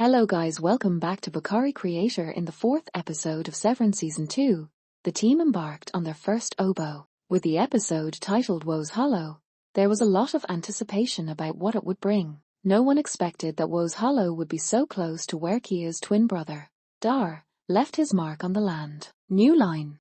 Hello guys, welcome back to Bakari Creator. In the 4th episode of Severance Season 2, the team embarked on their first oboe. With the episode titled Woe's Hollow, there was a lot of anticipation about what it would bring. No one expected that Woe's Hollow would be so close to where Kia's twin brother, Dar, left his mark on the land. New line.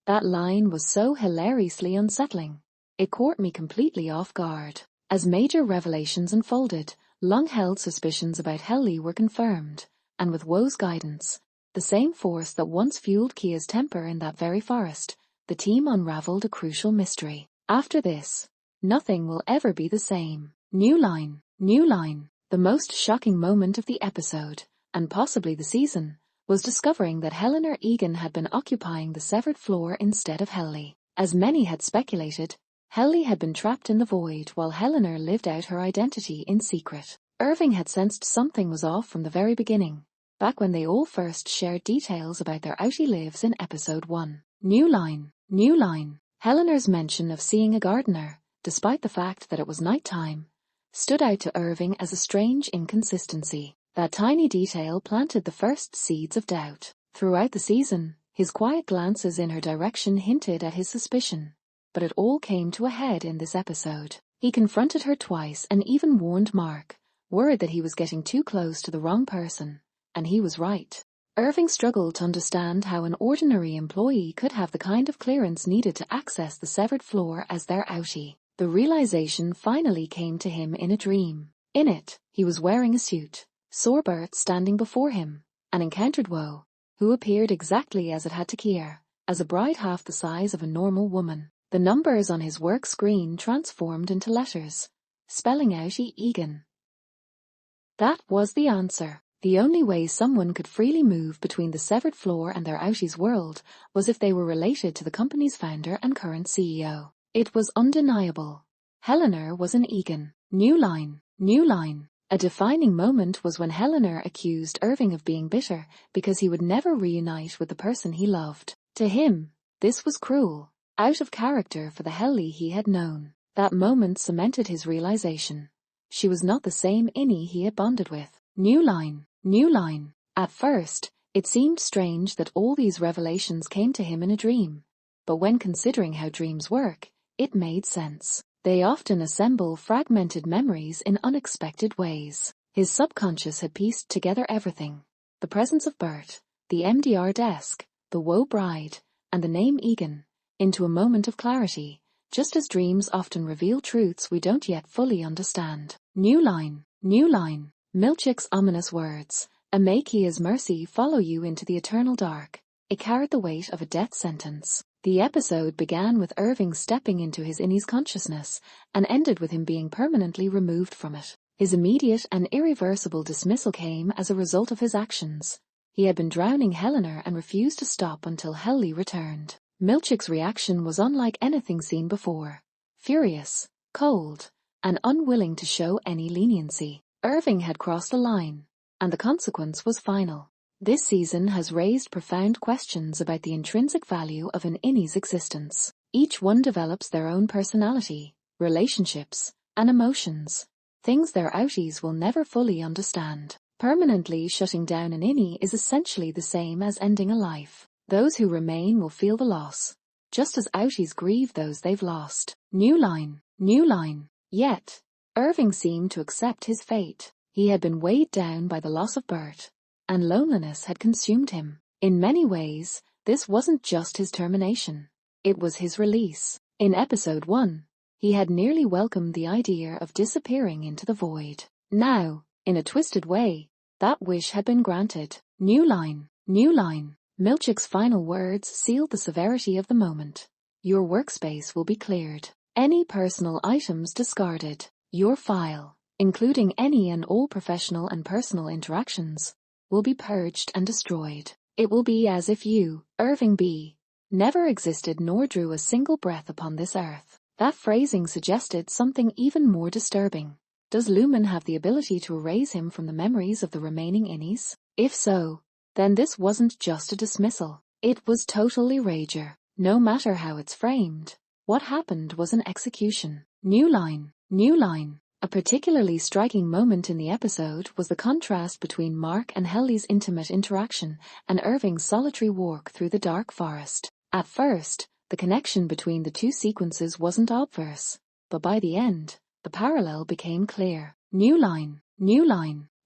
That line was so hilariously unsettling. It caught me completely off guard. As major revelations unfolded, long-held suspicions about Helly were confirmed, and with Woe's guidance, the same force that once fueled Kia's temper in that very forest, the team unraveled a crucial mystery. After this, nothing will ever be the same. New line. The most shocking moment of the episode, and possibly the season, was discovering that Helena Egan had been occupying the severed floor instead of Helly. As many had speculated, Helly had been trapped in the void while Helena lived out her identity in secret. Irving had sensed something was off from the very beginning, back when they all first shared details about their outie lives in episode 1. New line. Helena's mention of seeing a gardener, despite the fact that it was night time, stood out to Irving as a strange inconsistency. That tiny detail planted the first seeds of doubt. Throughout the season, his quiet glances in her direction hinted at his suspicion. But it all came to a head in this episode. He confronted her twice and even warned Mark, worried that he was getting too close to the wrong person, and he was right. Irving struggled to understand how an ordinary employee could have the kind of clearance needed to access the severed floor as their outie. The realization finally came to him in a dream. In it, he was wearing a suit, saw Bert standing before him, and encountered Woe, who appeared exactly as it had to Kia, as a bride half the size of a normal woman. The numbers on his work screen transformed into letters, spelling out Egan. That was the answer. The only way someone could freely move between the severed floor and their outie's world was if they were related to the company's founder and current CEO. It was undeniable. Helena was an Egan. New line. A defining moment was when Helena accused Irving of being bitter because he would never reunite with the person he loved. To him, this was cruel. Out of character for the Helly he had known. That moment cemented his realization. She was not the same Innie he had bonded with. New line. At first, it seemed strange that all these revelations came to him in a dream. But when considering how dreams work, it made sense. They often assemble fragmented memories in unexpected ways. His subconscious had pieced together everything. The presence of Bert, the MDR desk, the Woe bride, and the name Egan, into a moment of clarity, just as dreams often reveal truths we don't yet fully understand. New line. Milchick's ominous words, "And may Kia's mercy follow you into the eternal dark." It carried the weight of a death sentence. The episode began with Irving stepping into his Innie's consciousness and ended with him being permanently removed from it. His immediate and irreversible dismissal came as a result of his actions. He had been drowning Helena and refused to stop until Helly returned. Milchick's reaction was unlike anything seen before. Furious, cold, and unwilling to show any leniency. Irving had crossed a line, and the consequence was final. This season has raised profound questions about the intrinsic value of an Innie's existence. Each one develops their own personality, relationships, and emotions, things their outies will never fully understand. Permanently shutting down an Innie is essentially the same as ending a life. Those who remain will feel the loss, just as outies grieve those they've lost. New line. Yet, Irving seemed to accept his fate. He had been weighed down by the loss of Bert, and loneliness had consumed him. In many ways, this wasn't just his termination. It was his release. In episode 1, he had nearly welcomed the idea of disappearing into the void. Now, in a twisted way, that wish had been granted. New line. Milchick's final words sealed the severity of the moment. Your workspace will be cleared. Any personal items discarded. Your file, including any and all professional and personal interactions, will be purged and destroyed. It will be as if you, Irving B., never existed nor drew a single breath upon this earth. That phrasing suggested something even more disturbing. Does Lumon have the ability to erase him from the memories of the remaining Innies? If so, then this wasn't just a dismissal. It was total erasure. No matter how it's framed, what happened was an execution. New line. A particularly striking moment in the episode was the contrast between Mark and Helly's intimate interaction and Irving's solitary walk through the dark forest. At first, the connection between the two sequences wasn't obvious, but by the end, the parallel became clear. New line.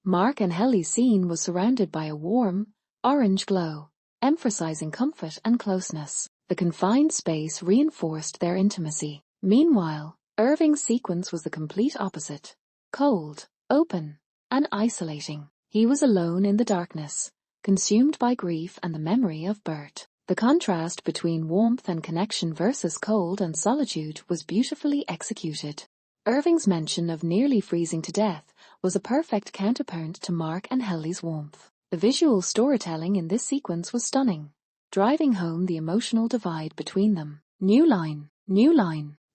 Mark and Helly's scene was surrounded by a warm, orange glow, emphasizing comfort and closeness. The confined space reinforced their intimacy. Meanwhile, Irving's sequence was the complete opposite. Cold, open, and isolating. He was alone in the darkness, consumed by grief and the memory of Bert. The contrast between warmth and connection versus cold and solitude was beautifully executed. Irving's mention of nearly freezing to death was a perfect counterpoint to Mark and Helly's warmth. The visual storytelling in this sequence was stunning, driving home the emotional divide between them. New line.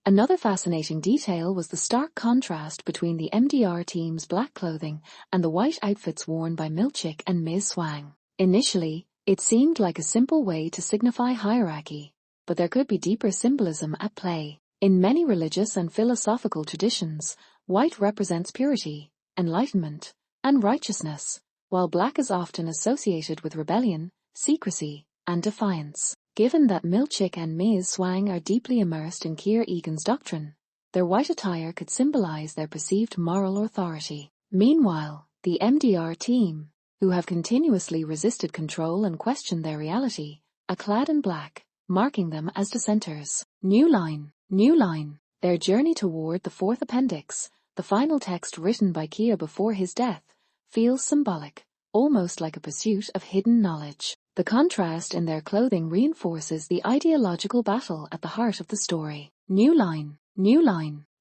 Another fascinating detail was the stark contrast between the MDR team's black clothing and the white outfits worn by Milchick and Ms. Swang. Initially, it seemed like a simple way to signify hierarchy, but there could be deeper symbolism at play. In many religious and philosophical traditions, white represents purity, enlightenment, and righteousness, while black is often associated with rebellion, secrecy, and defiance. Given that Milchick and Ms. Swang are deeply immersed in Keir Egan's doctrine, their white attire could symbolize their perceived moral authority. Meanwhile, the MDR team, who have continuously resisted control and questioned their reality, are clad in black, marking them as dissenters. New line. Their journey toward the fourth appendix, the final text written by Keir before his death, feels symbolic, almost like a pursuit of hidden knowledge. The contrast in their clothing reinforces the ideological battle at the heart of the story. New line.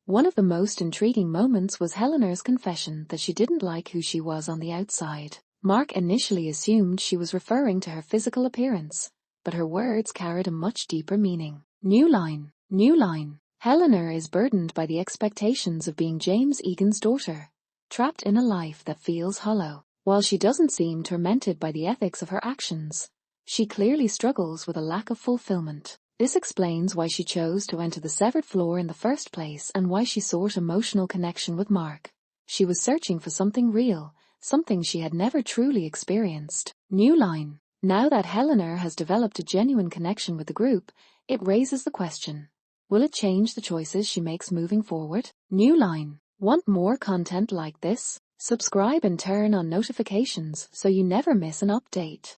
One of the most intriguing moments was Helena's confession that she didn't like who she was on the outside. Mark initially assumed she was referring to her physical appearance, but her words carried a much deeper meaning. New line. Helena is burdened by the expectations of being James Egan's daughter, trapped in a life that feels hollow. While she doesn't seem tormented by the ethics of her actions, she clearly struggles with a lack of fulfillment. This explains why she chose to enter the severed floor in the first place and why she sought emotional connection with Mark. She was searching for something real, something she had never truly experienced. New line. Now that Helena has developed a genuine connection with the group, it raises the question, will it change the choices she makes moving forward? New line. Want more content like this? Subscribe and turn on notifications so you never miss an update.